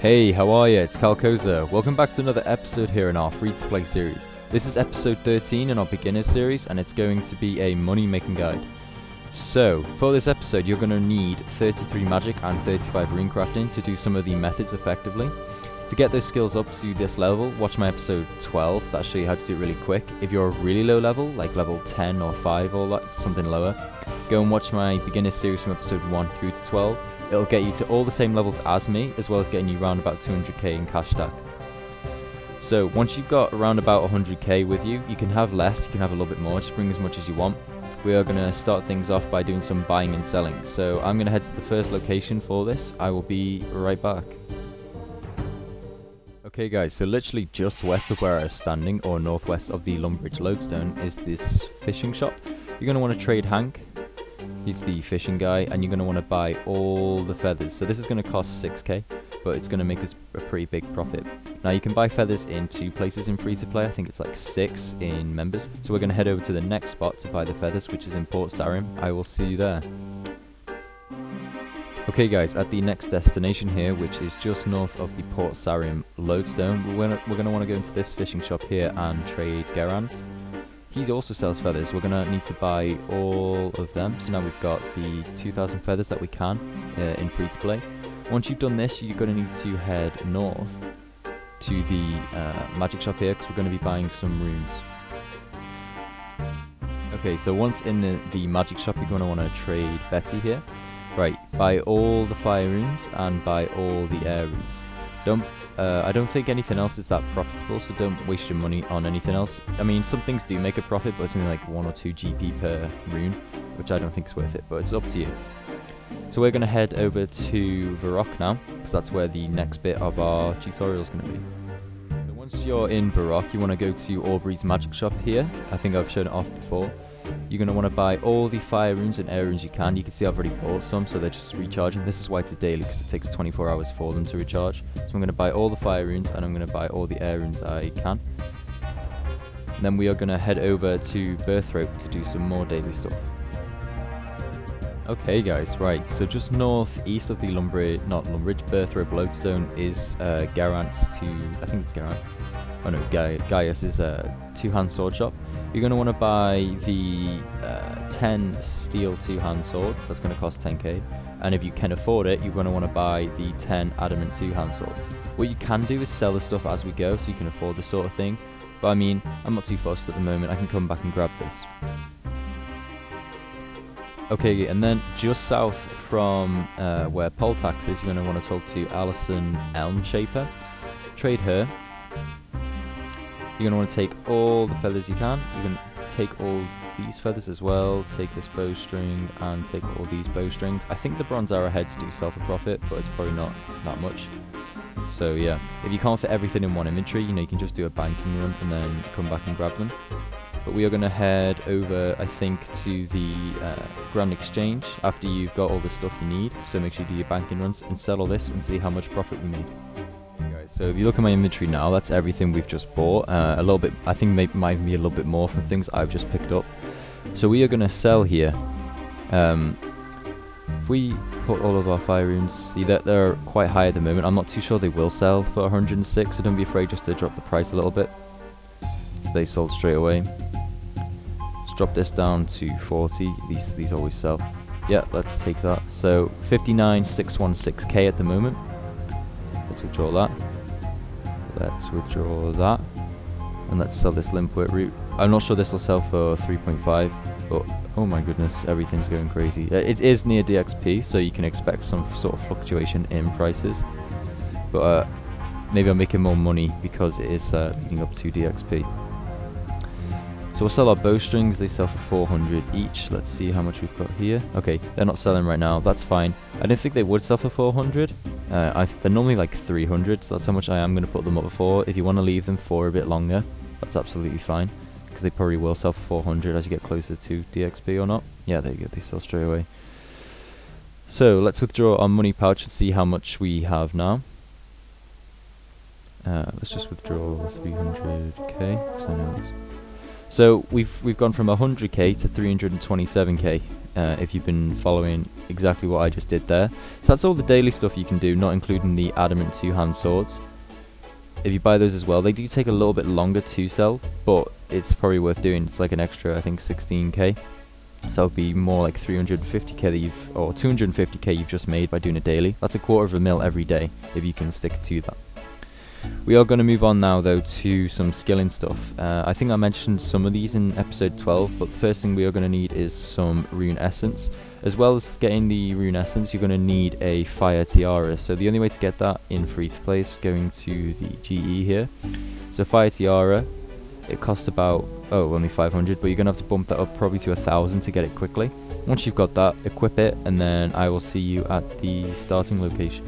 Hey, how are you? It's Calcoza. Welcome back to another episode here in our free-to-play series. This is episode 13 in our beginner series, and it's going to be a money-making guide. So, for this episode, you're going to need 33 magic and 35 rune crafting to do some of the methods effectively. To get those skills up to this level, watch my episode 12. That'll show you how to do it really quick. If you're really low level, like level 10 or 5 or like something lower, go and watch my beginner series from episode 1 through to 12. It'll get you to all the same levels as me, as well as getting you around about 200k in cash stack. So once you've got around about 100k with you, you can have less, you can have a little bit more, just bring as much as you want. We are going to start things off by doing some buying and selling. So I'm going to head to the first location for this. I will be right back. Okay guys, so literally just west of where I was standing, or northwest of the Lumbridge Lodestone, is this fishing shop. You're going to want to trade Hank. He's the fishing guy, and you're going to want to buy all the feathers. So this is going to cost 6k, but it's going to make us a pretty big profit. Now you can buy feathers in 2 places in free to play. I think it's like 6 in members. So we're going to head over to the next spot to buy the feathers, which is in Port Sarim. I will see you there. Okay guys, at the next destination here, which is just north of the Port Sarim Lodestone, we're going to want to go into this fishing shop here and trade Gerant. He also sells feathers. We're going to need to buy all of them. So now we've got the 2,000 feathers that we can in free to play. Once you've done this, you're going to need to head north to the magic shop here, because we're going to be buying some runes. Okay, so once in the magic shop, you're going to want to trade Betty here. Right, buy all the fire runes and buy all the air runes. I don't think anything else is that profitable, so don't waste your money on anything else. I mean, some things do make a profit, but it's only like 1 or 2 GP per rune, which I don't think is worth it, but it's up to you. So we're going to head over to Varrock now, because that's where the next bit of our tutorial is going to be. So once you're in Varrock, you want to go to Aubrey's magic shop here. I think I've shown it off before. You're going to want to buy all the fire runes and air runes you can. You can see I've already bought some, so they're just recharging. This is why it's a daily, because it takes 24 hours for them to recharge. So I'm going to buy all the fire runes, and I'm going to buy all the air runes I can. And then we are going to head over to Birthrope to do some more daily stuff. Okay guys, right, so just northeast of the Birthrope Lodestone is Garant's I think it's Garant. Oh no, Gaius's 2-hand sword shop. You're going to want to buy the 10 steel 2-hand swords. That's going to cost 10k. And if you can afford it, you're going to want to buy the 10 adamant 2-hand swords. What you can do is sell the stuff as we go, so you can afford this sort of thing. But I mean, I'm not too fussed at the moment. I can come back and grab this. Okay, and then just south from where Poltax is, you're going to want to talk to Alison Elmshaper. Trade her. You're going to want to take all the feathers you can. You're going to take all these feathers as well, take this bowstring, and take all these bowstrings. I think the bronze arrowheads do sell for profit, but it's probably not that much. So yeah, if you can't fit everything in one inventory, you know, you can just do a banking run and then come back and grab them. But we are going to head over, I think, to the Grand Exchange after you've got all the stuff you need. So make sure you do your banking runs and sell all this and see how much profit we made. So if you look at my inventory now, that's everything we've just bought. A little bit, I think might be a little bit more from things I've just picked up. So we are going to sell here. If we put all of our fire runes, see that they're quite high at the moment. I'm not too sure they will sell for 106, so don't be afraid just to drop the price a little bit. So they sold straight away. Let's drop this down to 40. These always sell. Yeah, let's take that. So 59,616k at the moment. Let's withdraw that. Let's withdraw that. And let's sell this Limpwit route. I'm not sure this will sell for 3.5, but oh my goodness, everything's going crazy. It is near DXP, so you can expect some sort of fluctuation in prices. But maybe I'm making more money because it is leading up to DXP. So we'll sell our bowstrings. They sell for 400 each. Let's see how much we've got here. Okay, they're not selling right now. That's fine. I didn't think they would sell for 400. They're normally like 300, so that's how much I am going to put them up for. If you want to leave them for a bit longer, that's absolutely fine, because they probably will sell for 400 as you get closer to DXP or not. Yeah, there you go, they sell straight away. So let's withdraw our money pouch and see how much we have now. Let's just withdraw 300k, because I know it's... So we've gone from 100k to 327k. If you've been following exactly what I just did there. So that's all the daily stuff you can do, not including the adamant two-hand swords. If you buy those as well, they do take a little bit longer to sell, but it's probably worth doing. It's like an extra, I think, 16k. So it'll be more like 350k that you've, or 250k you've just made by doing a daily. That's a quarter of a mil every day if you can stick to that. We are going to move on now though to some skilling stuff. I think I mentioned some of these in episode 12, but the first thing we are going to need is some rune essence. As well as getting the rune essence, you're going to need a fire tiara. So the only way to get that in free to play is going to the GE here. So fire tiara, it costs about, only 500, but you're going to have to bump that up probably to 1,000 to get it quickly. Once you've got that, equip it, and then I will see you at the starting location.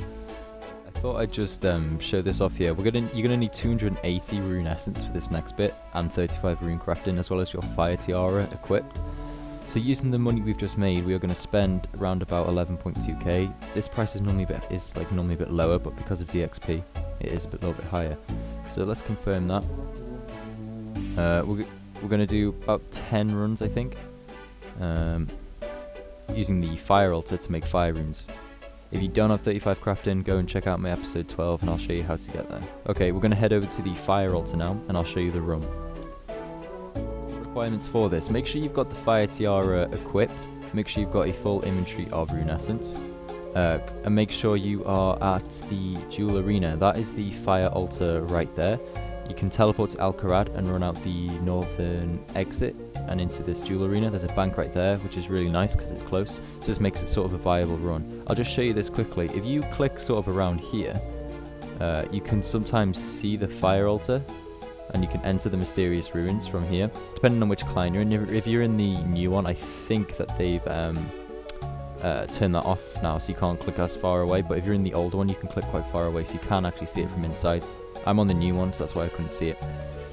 I thought I'd just show this off here. You're gonna need 280 rune essence for this next bit, and 35 rune crafting, as well as your fire tiara equipped. So using the money we've just made, we are going to spend around about 11.2k. This price is normally a bit lower, but because of DXP, it is a little bit higher. So let's confirm that. We're going to do about 10 runs, I think, using the fire altar to make fire runes. If you don't have 35 crafting, go and check out my episode 12 and I'll show you how to get there. Okay, we're going to head over to the fire altar now and I'll show you the run. Requirements for this: make sure you've got the fire tiara equipped, make sure you've got a full inventory of rune essence, and make sure you are at the jewel arena. That is the fire altar right there. You can teleport to Alcarad and run out the northern exit and into this jewel arena. There's a bank right there, which is really nice because it's close, so this makes it sort of a viable run. I'll just show you this quickly. If you click sort of around here, you can sometimes see the fire altar, and you can enter the mysterious ruins from here, depending on which client you're in. If you're in the new one, I think that they've turned that off now, so you can't click as far away, but if you're in the old one, you can click quite far away, so you can actually see it from inside. I'm on the new one, so that's why I couldn't see it.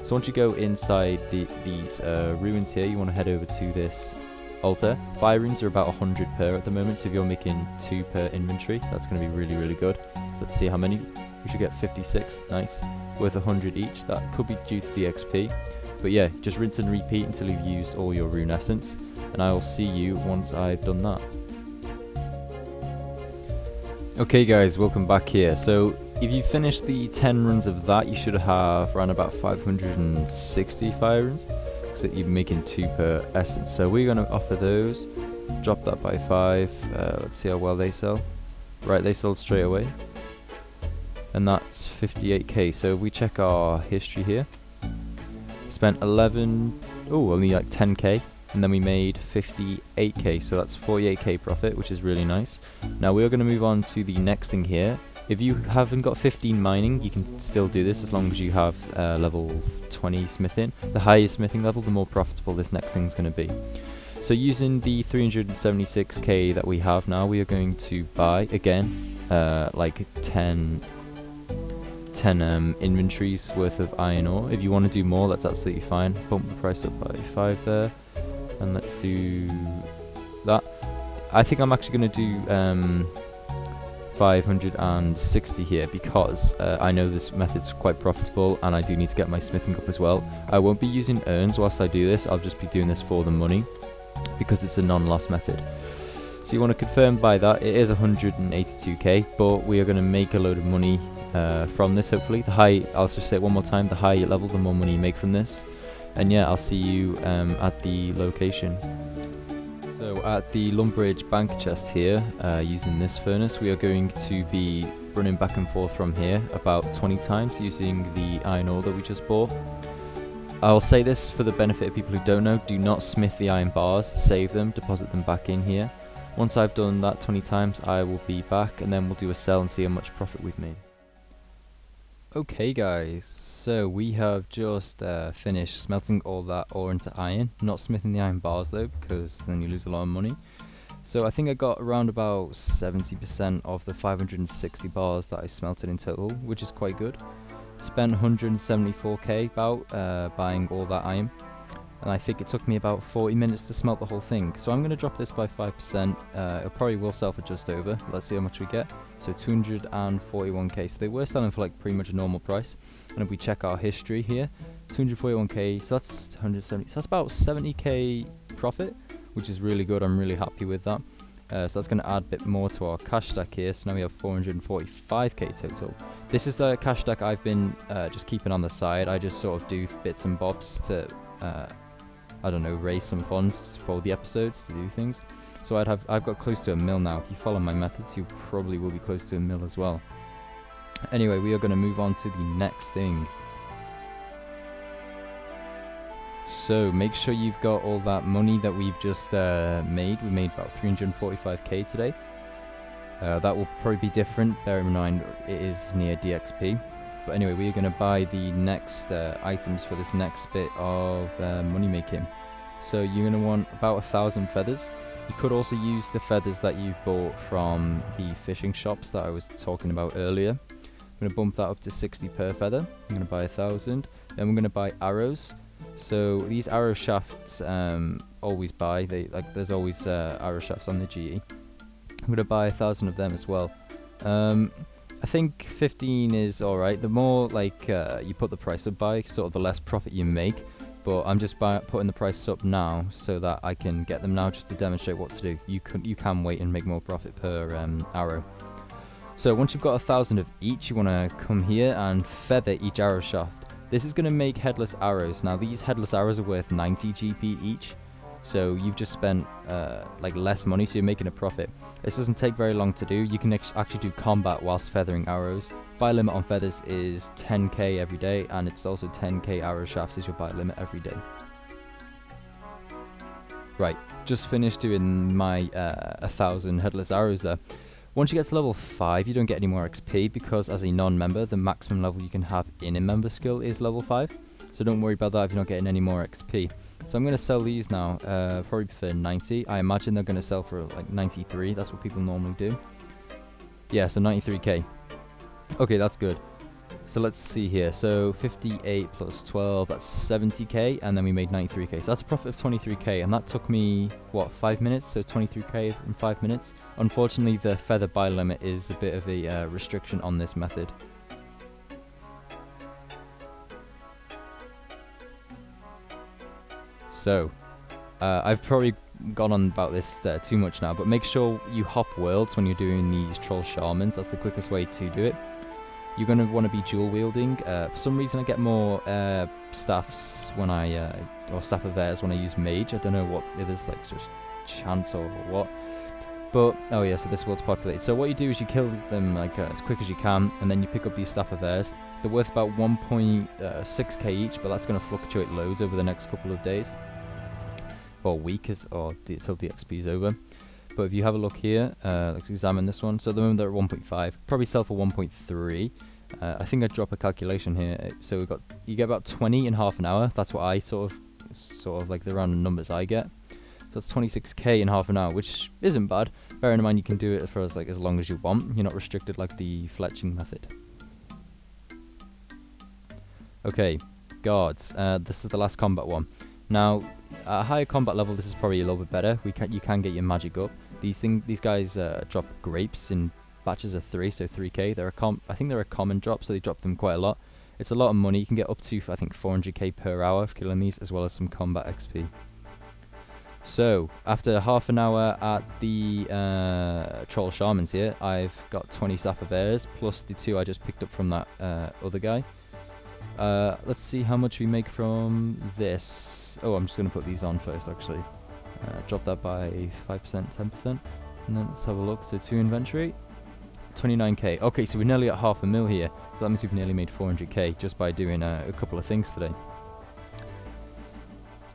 So once you go inside these ruins here, you want to head over to this altar. Fire runes are about 100 per at the moment, so if you're making 2 per inventory, that's going to be really, really good. So let's see how many. We should get 56, nice. Worth 100 each, that could be due to DXP. But yeah, just rinse and repeat until you've used all your rune essence, and I will see you once I've done that. Okay guys, welcome back here. So if you finish the 10 runs of that, you should have around about 560 fire runes, so you're making 2 per essence. So we're going to offer those, drop that by 5, let's see how well they sell. Right, they sold straight away, and that's 58k. So if we check our history here, spent only like 10k, and then we made 58k, so that's 48k profit, which is really nice. Now we are going to move on to the next thing here. If you haven't got 15 mining, you can still do this as long as you have level 20 smithing. The higher smithing level, the more profitable this next thing is going to be. So using the 376k that we have now, we are going to buy again like 10 inventories worth of iron ore. If you want to do more, that's absolutely fine. Bump the price up by 5 there, and let's do that. I think I'm actually going to do 560 here because I know this method's quite profitable and I do need to get my smithing up as well. I won't be using urns whilst I do this, I'll just be doing this for the money because it's a non-loss method. So you want to confirm by that. It is 182k, but we are going to make a load of money from this, hopefully. I'll just say it one more time, the higher you level, the more money you make from this. And yeah, I'll see you at the location. So at the Lumbridge bank chest here, using this furnace, we are going to be running back and forth from here about 20 times using the iron ore that we just bought. I'll say this for the benefit of people who don't know: do not smith the iron bars, save them, deposit them back in here. Once I've done that 20 times, I will be back and then we'll do a sell and see how much profit we've made. Okay guys, so we have just finished smelting all that ore into iron. Not smithing the iron bars though, because then you lose a lot of money. So I think I got around about 70% of the 560 bars that I smelted in total, which is quite good. Spent 174k about buying all that iron. and I think it took me about 40 minutes to smelt the whole thing. So I'm going to drop this by 5%. It probably will sell for just over. Let's see how much we get. So 241k. So they were selling for like pretty much a normal price. And if we check our history here, 241k, so that's 170. So that's about 70k profit, which is really good. I'm really happy with that. So that's going to add a bit more to our cash stack here. So now we have 445k total. This is the cash stack I've been just keeping on the side. I just sort of do bits and bobs to, I don't know, raise some funds for the episodes, to do things. So I've got close to $1 million now. If you follow my methods, you probably will be close to $1 million as well. Anyway, we are going to move on to the next thing. So make sure you've got all that money that we've just made. We made about 345k today. That will probably be different. Bear in mind it is near DXP. But anyway, we are going to buy the next items for this next bit of money making. So you're going to want about 1,000 feathers. You could also use the feathers that you bought from the fishing shops that I was talking about earlier. I'm going to bump that up to 60 per feather. I'm going to buy 1,000. Then we're going to buy arrows. So these arrow shafts, always buy. There's always arrow shafts on the GE. I'm going to buy 1,000 of them as well. I think 15 is alright. The more you put the price up by, sort of the less profit you make. But I'm just putting the price up now so that I can get them now, just to demonstrate what to do. You can wait and make more profit per arrow. So once you've got 1,000 of each, you want to come here and feather each arrow shaft. This is going to make headless arrows. Now these headless arrows are worth 90 GP each. So you've just spent less money, so you're making a profit. This doesn't take very long to do. You can actually do combat whilst feathering arrows. Buy limit on feathers is 10k every day, and it's also 10k arrow shafts is your buy limit every day. Right, just finished doing my 1,000 headless arrows there. Once you get to level 5, you don't get any more XP, because as a non-member, the maximum level you can have in a member skill is level 5. So don't worry about that if you're not getting any more XP. So I'm going to sell these now, probably for 90. I imagine they're going to sell for like 93. That's what people normally do. Yeah, so 93k. Okay, that's good. So let's see here. So 58 plus 12, that's 70k, and then we made 93k. So that's a profit of 23k, and that took me, what, 5 minutes? So 23k in 5 minutes. Unfortunately, the feather buy limit is a bit of a restriction on this method. So, I've probably gone on about this too much now, but make sure you hop worlds when you're doing these troll shamans. That's the quickest way to do it. You're going to want to be dual wielding. For some reason I get more staffs when or staff of theirs when I use mage. I don't know what, if it's like just chance or what. But, oh yeah, so this is what's populated. So what you do is you kill them as quick as you can, and then you pick up these staff of theirs. They're worth about 1.6k each, but that's going to fluctuate loads over the next couple of days. Or week, or until DXP is over. But if you have a look here, let's examine this one. So at the moment they're at 1.5, probably sell for 1.3. I think I'd drop a calculation here. So you get about 20 in half an hour. That's what I sort of like the random numbers I get. So that's 26k in half an hour, which isn't bad. Bear in mind you can do it for as long as you want. You're not restricted like the fletching method. Okay, guards. This is the last combat one. Now, at a higher combat level, this is probably a little bit better. You can get your magic up. These guys drop grapes in batches of 3, so 3k. I think they're a common drop, so they drop them quite a lot. It's a lot of money. You can get up to, I think, 400k per hour for killing these, as well as some combat XP. So, after half an hour at the troll shamans here, I've got 20 staff of airs, plus the 2 I just picked up from that other guy. Let's see how much we make from this. Oh, I'm just going to put these on first, actually. Drop that by 5%, 10%. And then let's have a look. So 2 inventory, 29k. Okay, so we're nearly at half a mil here. So that means we've nearly made 400k just by doing a couple of things today.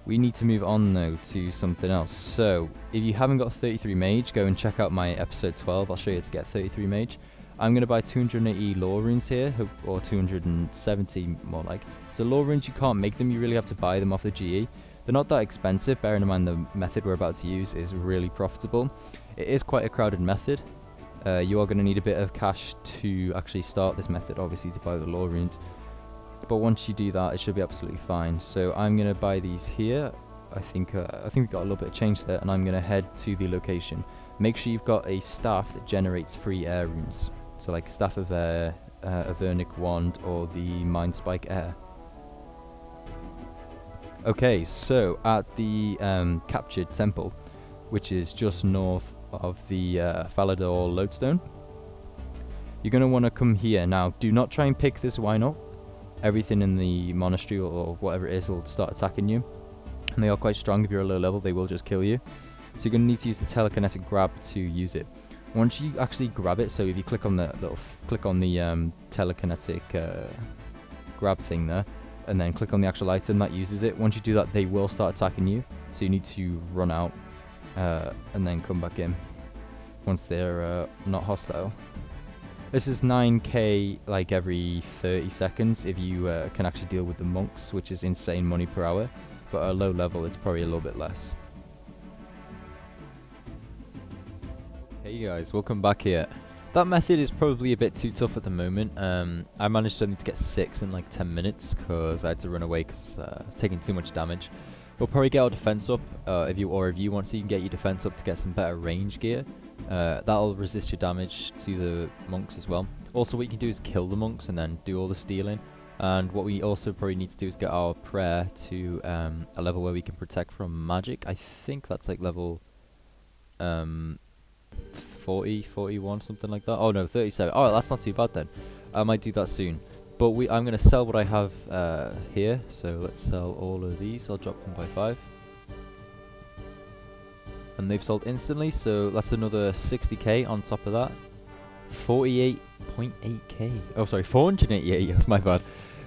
We need to move on, though, to something else. So, if you haven't got 33 mage, go and check out my episode 12. I'll show you how to get 33 mage. I'm going to buy 280 lore runes here, or 270 more like. So lore runes, you can't make them, you really have to buy them off the GE. They're not that expensive, bearing in mind the method we're about to use is really profitable. It is quite a crowded method. You are going to need a bit of cash to actually start this method, obviously, to buy the lore runes. But once you do that, it should be absolutely fine. So I'm gonna buy these here. I think we've got a little bit of change there, and I'm gonna head to the location. Make sure you've got a staff that generates free air runes. So like Staff of Air, a Vernic Wand, or the Mind Spike Air. Okay, so at the captured temple, which is just north of the Falador lodestone, you're going to want to come here. Now, do not try and pick this Wino. Everything in the monastery or whatever it is will start attacking you. And they are quite strong. If you're a low level, they will just kill you. So you're going to need to use the telekinetic grab to use it. Once you actually grab it, so if you click on the telekinetic grab thing there, and then click on the actual item that uses it, once you do that, they will start attacking you. So you need to run out and then come back in once they're not hostile. This is 9k like every 30 seconds if you can actually deal with the monks, which is insane money per hour, but at a low level it's probably a little bit less. Hey guys, welcome back here. That method is probably a bit too tough at the moment. I managed only to get 6 in like 10 minutes because I had to run away because taking too much damage. We'll probably get our defense up if you want to. You can get your defense up to get some better range gear. That'll resist your damage to the monks as well. Also, what you can do is kill the monks and then do all the stealing. And what we also probably need to do is get our prayer to a level where we can protect from magic. I think that's like level 40, 41, something like that. Oh no, 37. Oh, that's not too bad then. I might do that soon. But I'm going to sell what I have here. So let's sell all of these. I'll drop them by 5. And they've sold instantly, so that's another 60k on top of that. 48.8k. Oh, sorry, 488. That's my bad.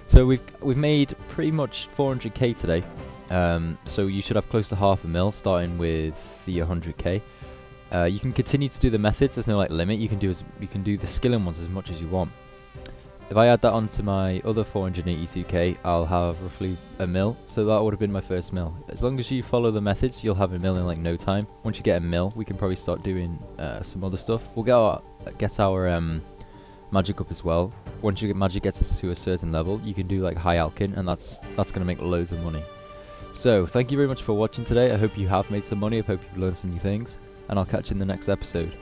So we've made pretty much 400k today. So you should have close to half a mil, starting with the 100k. You can continue to do the methods. There's no like limit. You can do the skilling ones as much as you want. If I add that onto my other 482k, I'll have roughly a mil. So that would have been my first mil. As long as you follow the methods, you'll have a mil in like no time. Once you get a mil, we can probably start doing some other stuff. We'll get our magic up as well. Once magic gets to a certain level, you can do like high alkin, and that's gonna make loads of money. So thank you very much for watching today. I hope you have made some money. I hope you've learned some new things, and I'll catch you in the next episode.